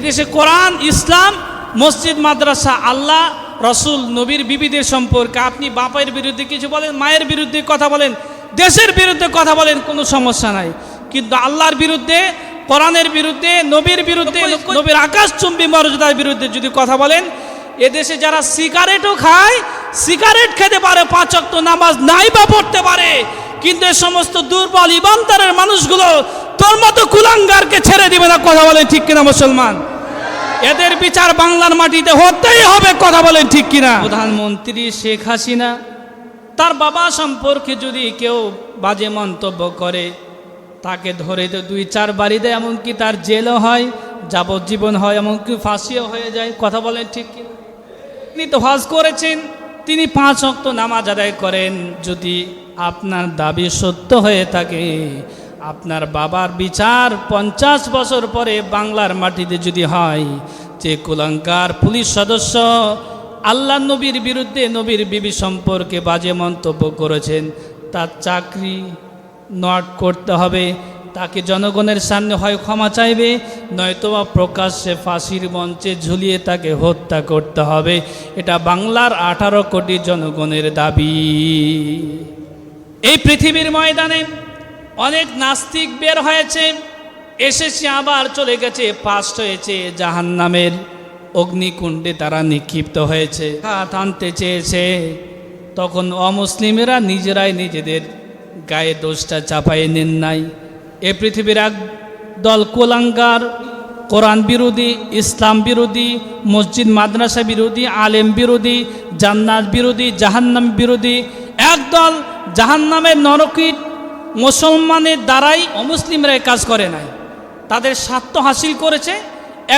দেশে কোরআন, ইসলাম, মসজিদ, মাদ্রাসা, আল্লাহ, রসুল, নবীর বিবিদের সম্পর্কে আপনি বাপের বিরুদ্ধে কিছু বলেন, মায়ের বিরুদ্ধে কথা বলেন, দেশের বিরুদ্ধে কথা বলেন, কোনো সমস্যা নাই। কিন্তু আল্লাহর বিরুদ্ধে, কোরআনের বিরুদ্ধে, নবীর বিরুদ্ধে, নবীর আকাশচুম্বী মর্যাদার বিরুদ্ধে যদি কথা বলেন, এদেশে যারা সিগারেটও খায়, সিগারেট খেতে পারে, 5 ওয়াক্ত নামাজ নাই বা পড়তে পারে, কিন্তু এই সমস্ত দুর্বল ইমানদারের মানুষগুলো তোর মতো কুলাঙ্গারকে ছেড়ে দিবে না। কথা বলেন ঠিক কিনা মুসলমান? এদের বিচার বাংলার মাটিতে হতেই হবে। কথা বলেন ঠিক কিনা? প্রধানমন্ত্রী শেখ হাসিনা, তার বাবা সম্পর্কে যদি কেউ বাজে মন্তব্য করে, তাকে ধরে 2-4 বাড়ি দেয়, এমনকি তার জেলও হয়, যাবজ্জীবন হয়, এমনকি ফাঁসিও হয়ে যায়। কথা বলেন ঠিক কিনা? তিনি তো হজ করেছেন, তিনি 5 ওয়াক্ত নামাজ আদায় করেন। যদি আপনার দাবি সত্য হয়ে থাকে, আপনার বাবার বিচার 50 বছর পরে বাংলার মাটিতে যদি হয়, যে কুলাঙ্গার পুলিশ সদস্য আল্লাহ নবীর বিরুদ্ধে, নবীর বিবি সম্পর্কে বাজে মন্তব্য করেছেন, তার চাকরি নট করতে হবে। তাকে জনগণের সামনে হয় ক্ষমা চাইবে, নয়তোবা প্রকাশ্যে ফাঁসির মঞ্চে ঝুলিয়ে তাকে হত্যা করতে হবে। এটা বাংলার 18 কোটি জনগণের দাবি। এই পৃথিবীর ময়দানে অনেক নাস্তিক বের হয়েছে, এসেছে, আবার চলে গেছে, পাস্ট হয়েছে, জাহান্নামের অগ্নিকুণ্ডে তারা নিক্ষিপ্ত হয়েছে। হাত আনতে চেয়েছে, তখন অমুসলিমেরা নিজেরাই নিজেদের গায়ে দোষটা চাপাই নেন নাই। এ পৃথিবীর এক দল কুলাঙ্গার, কোরআন বিরোধী, ইসলাম বিরোধী, মসজিদ মাদ্রাসা বিরোধী, আলেম বিরোধী, জান্নাত বিরোধী, জাহান্নাম বিরোধী একদল জাহান্নামের নরকীট মুসলমানের দ্বারাই অমুসলিমরা কাজ করে নাই, তাদের স্বার্থ হাসিল করেছে।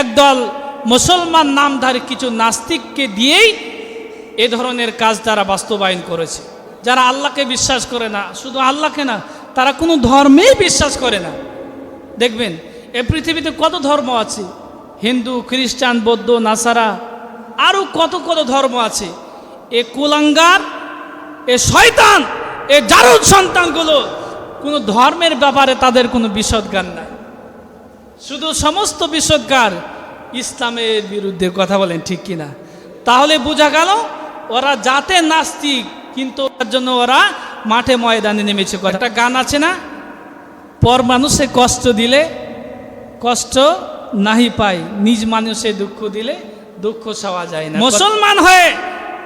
একদল মুসলমান নামধারী কিছু নাস্তিককে দিয়েই এ ধরনের কাজ তারা বাস্তবায়ন করেছে। যারা আল্লাহকে বিশ্বাস করে না, শুধু আল্লাহকে না, তারা কোনো ধর্মেই বিশ্বাস করে না। দেখবেন এ পৃথিবীতে কত ধর্ম আছে, হিন্দু, খ্রিস্টান, বৌদ্ধ, নাসারা, আরও কত কত ধর্ম আছে। এ কুলাঙ্গার, এ শয়তান, এ জারদ সন্তানগুলো কোনো ধর্মের ব্যাপারে তাদের কোনো বিশদজ্ঞান নাই, শুধু সমস্ত বিশদজ্ঞান ইসলামের বিরুদ্ধে। কথা বলেন ঠিক কিনা? তাহলে বোঝা গেল ওরা যাতে নাস্তিক, কিন্তু তার জন্য ওরা মাঠে ময়দানে নেমেছে। একটা গান আছে না, পর মানুষে কষ্ট দিলে কষ্ট নাহি পায়, নিজ মানুষে দুঃখ দিলে দুঃখ সওয়া যায় না। মুসলমান হয়ে,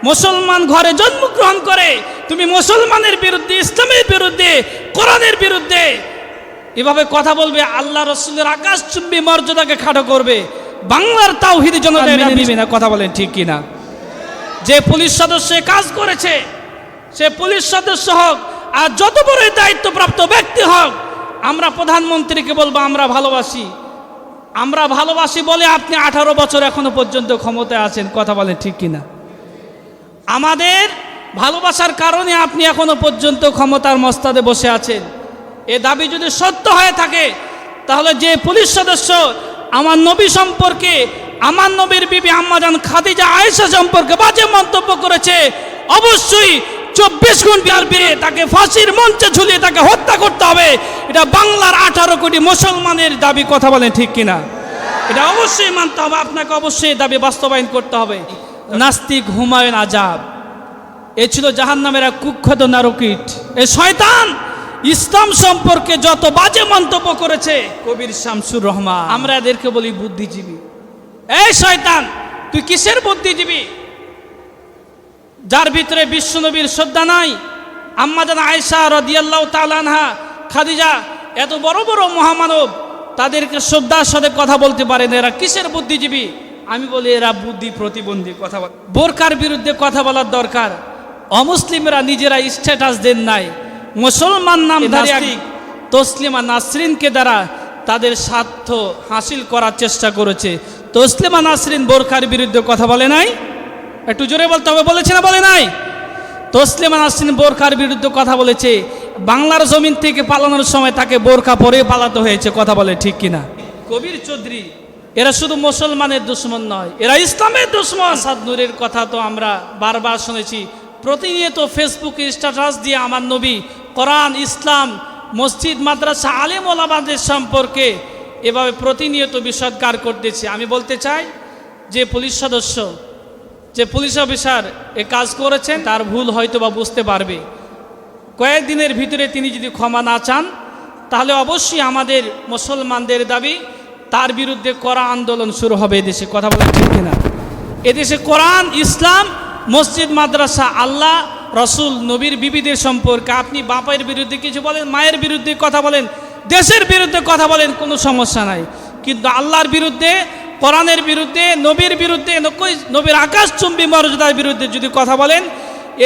মুসলমান ঘরে জন্মগ্রহণ করে তুমি মুসলমানের বিরুদ্ধে, ইসলামের বিরুদ্ধে, কোরআনের বিরুদ্ধে এভাবে কথা বলবে, আল্লাহ রসুলের আকাশচুম্বী মর্যাদাকে খাটো করবে, বাংলার তাওহীদি জনতা মেনে নিবে না। কথা বলেন ঠিক কিনা? যে পুলিশ সদস্য কাজ করেছে, সে পুলিশ সদস্য হোক আর যত বড় দায়িত্বপ্রাপ্ত ব্যক্তি হোক, আমরা প্রধানমন্ত্রীকে বলবো আমরা ভালোবাসি, আমরা ভালোবাসি বলে আপনি 18 বছর এখনো পর্যন্ত ক্ষমতায় আছেন। কথা বলেন ঠিক কিনা? আমাদের ভালোবাসার কারণে আপনি এখনো পর্যন্ত ক্ষমতার মস্তাদে বসে আছেন। এ দাবি যদি সত্য হয়ে থাকে, তাহলে যে পুলিশ সদস্য আমার নবী সম্পর্কে, আমার নবীর বিবি আম্মাজান খাদিজা আয়েশা সম্পর্কে বাজে মন্তব্য করেছে, অবশ্যই 24 ঘন্টার ভিতরে তাকে ফাঁসির মঞ্চে ঝুলিয়ে তাকে হত্যা করতে হবে। এটা বাংলার 18 কোটি মুসলমানের দাবি। কথা বলেন ঠিক কিনা? এটা অবশ্যই মানতে হবে, আপনাকে অবশ্যই দাবি বাস্তবায়ন করতে হবে। নাস্তিক হুমায়ুন আজাদ, এ ছিল জাহান্নামের এক কুখ্যাত নারকীট। এ শয়তান ইসলাম সম্পর্কে যত বাজে মন্তব্য করেছে, কবির শামসুর রহমান, আমরা এদেরকে বলি বুদ্ধিজীবী। এই শয়তান, তুই কিসের বুদ্ধিজীবী? যার ভিতরে বিশ্বনবীর শ্রদ্ধা নাই, আম্মাজান আয়েশা রাদিয়াল্লাহু তাআলা আনহা, খাদিজা, এত বড় বড় মহামানব, তাদেরকে শ্রদ্ধার সাথে কথা বলতে পারেন, এরা কিসের বুদ্ধিজীবী? আমি বলি এরা বুদ্ধি প্রতিবন্ধী। কথা বল, বোরকার বিরুদ্ধে কথা বলার দরকার। অমুসলিমরা নিজেরা স্ট্যাটাস দেন নাই, মুসলমান নামধারী তসলিমা নাসরিনকে দ্বারা তাদের স্বার্থ হাসিল করার চেষ্টা করেছে। তসলিমা নাসরিন বোরকার বিরুদ্ধে কথা বলে নাই? একটু জোরে বলতে হবে, বলেছে না বলে নাই? তসলিমা নাসরিন বোরকার বিরুদ্ধে কথা বলেছে, বাংলার জমিন থেকে পালানোর সময় তাকে বোরকা পরে পালাতে হয়েছে। কথা বলে ঠিক কিনা? কবির চৌধুরী, এরা শুধু মুসলমানের দুশ্মন নয়, এরা ইসলামের দুশ্মন। আসাদ নূরের কথা তো আমরা বারবার শুনেছি, প্রতিনিয়ত ফেসবুকে স্ট্যাটাস দিয়ে আমার নবী, কোরআন, ইসলাম, মসজিদ, মাদ্রাসা, আলেম ওলামাদের সম্পর্কে এভাবে প্রতিনিয়ত বিষদগার করতেছে। আমি বলতে চাই যে পুলিশ সদস্য, যে পুলিশ অফিসার এ কাজ করেছেন তার ভুল হয়তো বা বুঝতে পারবে। কয়েকদিনের ভিতরে তিনি যদি ক্ষমা না চান তাহলে অবশ্যই আমাদের মুসলমানদের দাবি তার বিরুদ্ধে কড়া আন্দোলন শুরু হবে এদেশে। কথা বলেন ঠিক কিনা? এদেশে কোরআন, ইসলাম, মসজিদ, মাদ্রাসা, আল্লাহ, রসুল, নবীর বিবিদের সম্পর্কে আপনি বাপের বিরুদ্ধে কিছু বলেন, মায়ের বিরুদ্ধে কথা বলেন, দেশের বিরুদ্ধে কথা বলেন, কোনো সমস্যা নাই। কিন্তু আল্লাহর বিরুদ্ধে, কোরআনের বিরুদ্ধে, নবীর বিরুদ্ধে, নবীর আকাশচুম্বী মর্যাদার বিরুদ্ধে যদি কথা বলেন,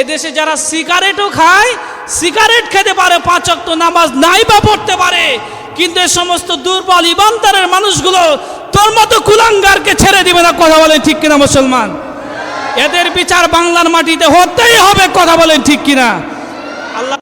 এদেশে যারা সিগারেটও খায়, সিগারেট খেতে পারে, 5 ওয়াক্ত নামাজ নাই বা পড়তে পারে, কিন্তু এই সমস্ত দুর্বল ইমানদারের মানুষগুলো তোর মতো কুলাঙ্গারকে ছেড়ে দিবে না। কথা বলেন ঠিক কিনা মুসলমান? এদের বিচার বাংলার মাটিতে হতেই হবে। কথা বলেন ঠিক কিনা? আল্লাহ